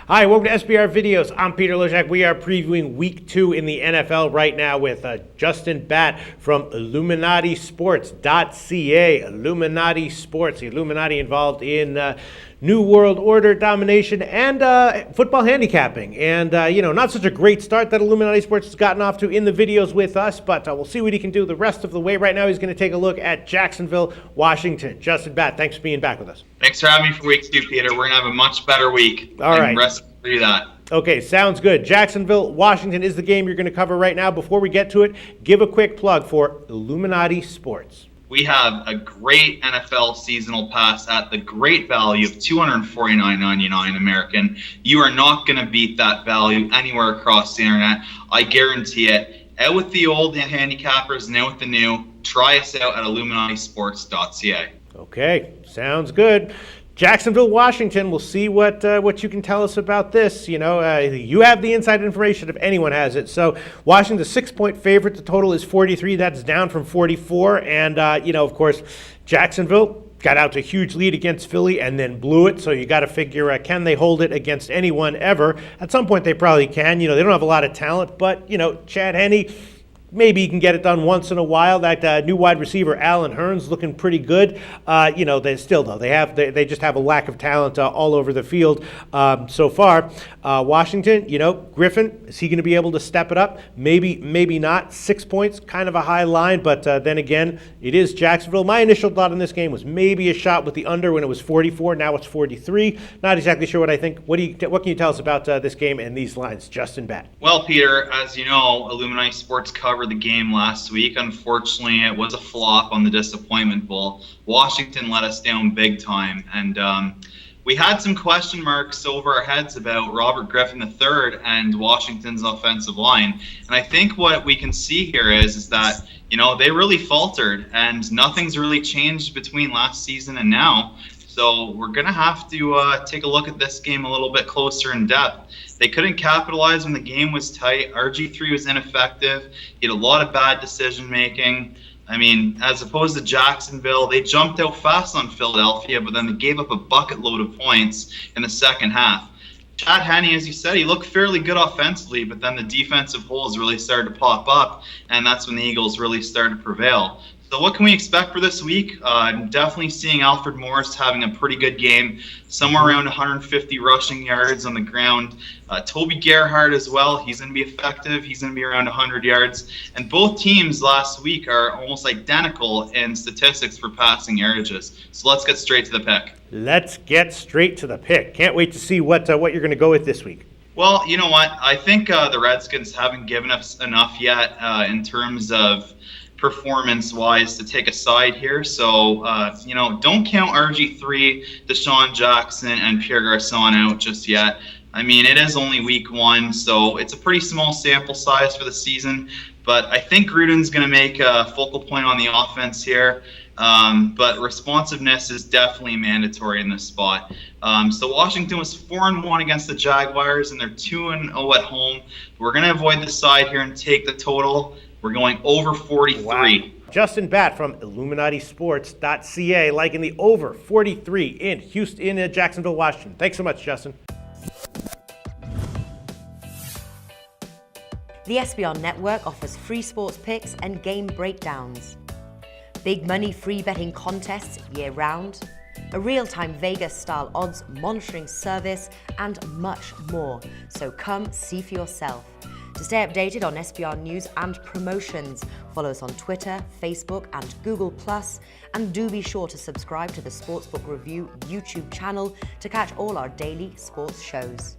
Hi, welcome to SBR Videos. I'm Peter Loshak. We are previewing Week 2 in the NFL right now with Justin Batt from Illuminati Sports.ca. Illuminati Sports, the Illuminati involved in New World Order domination and football handicapping. And, not such a great start that Illuminati Sports has gotten off to in the videos with us, but we'll see what he can do the rest of the way. Right now, he's going to take a look at Jacksonville, Washington. Justin Batt, thanks for being back with us. Thanks for having me for Week 2, Peter. We're going to have a much better week. All right. Rest to do that. Okay, sounds good. Jacksonville, Washington is the game you're going to cover right now. Before we get to it, give a quick plug for Illuminati Sports. We have a great NFL seasonal pass at the great value of $249.99 American. You are not going to beat that value anywhere across the internet. I guarantee it. Out with the old handicappers and out with the new. Try us out at IlluminatiSports.ca. Okay, sounds good. Jacksonville, Washington. We'll see what you can tell us about this. You have the inside information if anyone has it. So Washington's a 6-point favorite. The total is 43. That's down from 44. And, of course, Jacksonville got out to a huge lead against Philly and then blew it. So you got to figure, can they hold it against anyone ever? At some point they probably can. They don't have a lot of talent, but, Chad Henne, maybe he can get it done once in a while. That new wide receiver, Allen Hurns, looking pretty good. They still, though, they just have a lack of talent all over the field so far. Washington, Griffin, is he going to be able to step it up? Maybe not. 6 points, kind of a high line, but then again, it is Jacksonville. My initial thought in this game was maybe a shot with the under when it was 44. Now it's 43. Not exactly sure what I think. What can you tell us about this game and these lines, Justin Batt? Well, Peter, as you know, Illuminati Sports covered the game last week. Unfortunately, it was a flop on the disappointment bowl. Washington let us down big time, and we had some question marks over our heads about Robert Griffin III and Washington's offensive line. And I think what we can see here is that they really faltered, and nothing's really changed between last season and now. So we're going to have to take a look at this game a little bit closer in depth. They couldn't capitalize when the game was tight. RG3 was ineffective. He had a lot of bad decision-making. I mean, as opposed to Jacksonville, they jumped out fast on Philadelphia, but then they gave up a bucket load of points in the second half. Chad Henne, as you said, he looked fairly good offensively, but then the defensive holes really started to pop up, and that's when the Eagles really started to prevail. So what can we expect for this week? I'm definitely seeing Alfred Morris having a pretty good game, somewhere around 150 rushing yards on the ground. Toby Gerhart as well, he's going to be effective. He's going to be around 100 yards. And both teams last week are almost identical in statistics for passing yardages. So let's get straight to the pick. Let's get straight to the pick. Can't wait to see what you're going to go with this week. Well, you know what? I think the Redskins haven't given us enough yet in terms of performance-wise to take a side here. So, don't count RG3, Deshaun Jackson, and Pierre Garçon out just yet. I mean, it is only week 1, so it's a pretty small sample size for the season. But I think Gruden's going to make a focal point on the offense here. But responsiveness is definitely mandatory in this spot. So Washington was 4-1 against the Jaguars, and they're 2-0 at home. We're going to avoid the side here and take the total. We're going over 43. Wow. Justin Batt from IlluminatiSports.ca liking the over 43 in Jacksonville, Washington. Thanks so much, Justin. The SBR Network offers free sports picks and game breakdowns. Big money free betting contests year-round, a real-time Vegas-style odds monitoring service, and much more. So come see for yourself. To stay updated on SBR news and promotions, follow us on Twitter, Facebook, and Google+, and do be sure to subscribe to the Sportsbook Review YouTube channel to catch all our daily sports shows.